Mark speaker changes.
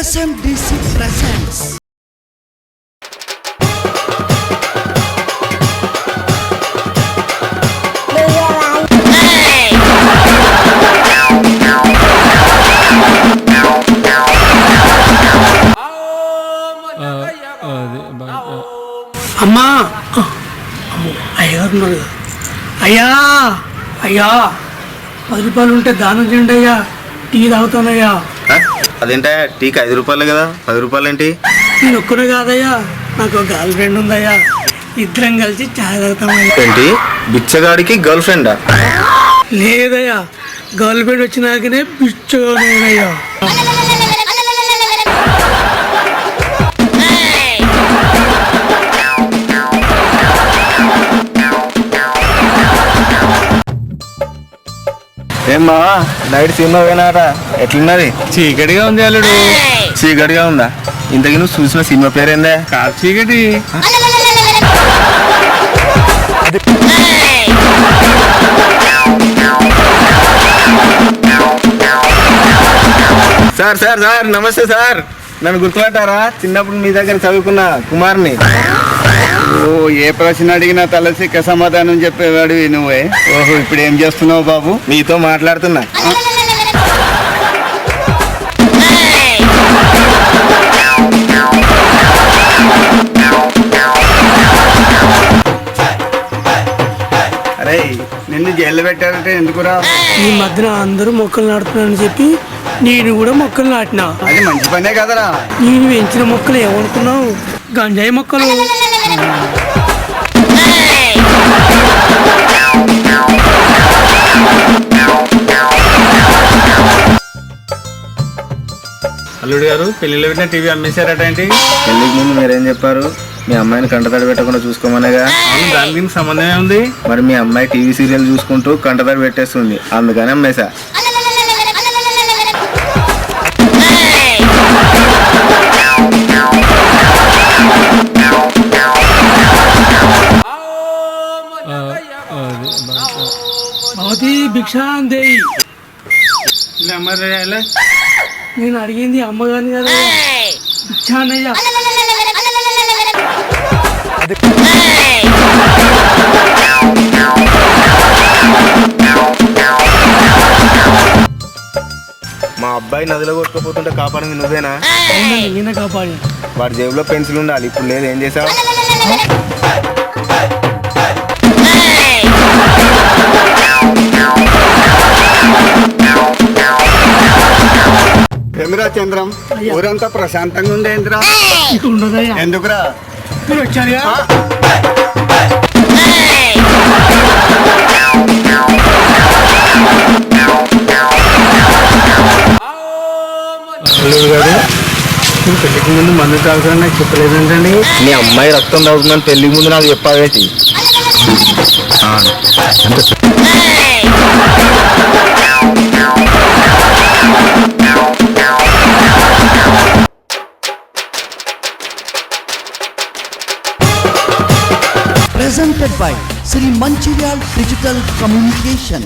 Speaker 1: SMDC presents
Speaker 2: అమ్మా అయ్యగారు ఉన్నారు. అయ్యా అయ్యా 10 రూపాయలు ఉంటే దానం చేయండి అయ్యా, టీ తాగుతానయ్యా.
Speaker 3: అదేంటా టీకి 5 రూపాయలు కదా, 10 రూపాయలు ఏంటి?
Speaker 2: నేను ఒక్కడే కాదయ్యా, నాకు ఒక గర్ల్ ఫ్రెండ్ ఉందయ్యా, ఇద్దరం కలిసి చాయ్ తాగుతామయ్యా.
Speaker 3: ఏంటి బిచ్చగాడికి గర్ల్ ఫ్రెండా?
Speaker 2: లేదయ్యా, గర్ల్ ఫ్రెండ్ వచ్చినాకనే పిచ్చోనయ్యా.
Speaker 3: ఏమ్మా నైట్ సినిమా పోయినారా, ఎట్లున్నది?
Speaker 4: చీకటిగా ఉంది అల్లుడు.
Speaker 3: చీకటిగా ఉందా? ఇంతకీ నువ్వు చూసిన సినిమా పేరేందే?
Speaker 4: కాదు చీకటి.
Speaker 3: సార్ సార్ సార్ నమస్తే సార్, నన్ను గుర్తుపట్టారా? చిన్నప్పుడు మీ దగ్గర చదువుకున్న కుమార్ని.
Speaker 4: ఓ ఏ ప్రశ్న అడిగినా తలసిక్క సమాధానం చెప్పేవాడివి నువ్వే. ఓహో ఇప్పుడు ఏం చేస్తున్నావు బాబు?
Speaker 3: మీతో మాట్లాడుతున్నా.
Speaker 4: అరే నిన్ను జైలు పెట్టారంటే ఎందుకురా?
Speaker 2: ఈ మధ్యన అందరూ మొక్కలు నాటుతున్నారని చెప్పి నేను కూడా మొక్కలు నాటినా.
Speaker 4: అది మంచి పనే కదరా.
Speaker 2: నేను పెంచిన మొక్కలు ఏమనుకున్నావు? గంజాయి మొక్కలు.
Speaker 4: అల్లుడు గారు పెళ్లిలో పెట్టిన టీవీ అమ్మేశారట ఏంటి?
Speaker 3: పెళ్ళికి ముందు మీరేం చెప్పారు? మీ అమ్మాయిని కంటతడి పెట్టకుండా చూసుకోమనేగా.
Speaker 4: అవును, దానికి దీనికి సంబంధమే ఉంది.
Speaker 3: మరి మీ అమ్మాయి టీవీ సీరియల్ చూసుకుంటూ కంటతడి పెట్టేస్తుంది, అందుకని అమ్మేశా.
Speaker 2: భవతి భిక్షాందేయి. నేను అడిగింది అమ్మగారిని కదా, భిక్షాన్నయ్యా.
Speaker 3: మా అబ్బాయి నదిలో కొట్టుకుపోతుంటే కాపాడింది నువ్వేనా?
Speaker 2: అవునండి, నేనే కాపాడి.
Speaker 3: వాడి జేబులో పెన్సిల్ ఉండాలి, ఇప్పుడు లేదు, ఏం చేసావు?
Speaker 4: ఏమిరా చంద్రం, ఊరంతా ప్రశాంతంగా ఉంది ఏంద్రా?
Speaker 2: ఇక ఉండదయ్యా.
Speaker 4: ఎందుకురా?
Speaker 2: మీరు వచ్చారుగా.
Speaker 4: అల్లుడు గారు నేను పెళ్లికి ముందు మందు తాగుతానని నాకు చెప్పలేదంటండి.
Speaker 3: మీ అమ్మాయి రక్తం తాగుతుందని పెళ్లికి ముందు నాకు చెప్పావేటి?
Speaker 1: presented by Sri Mancherial Digital Communication.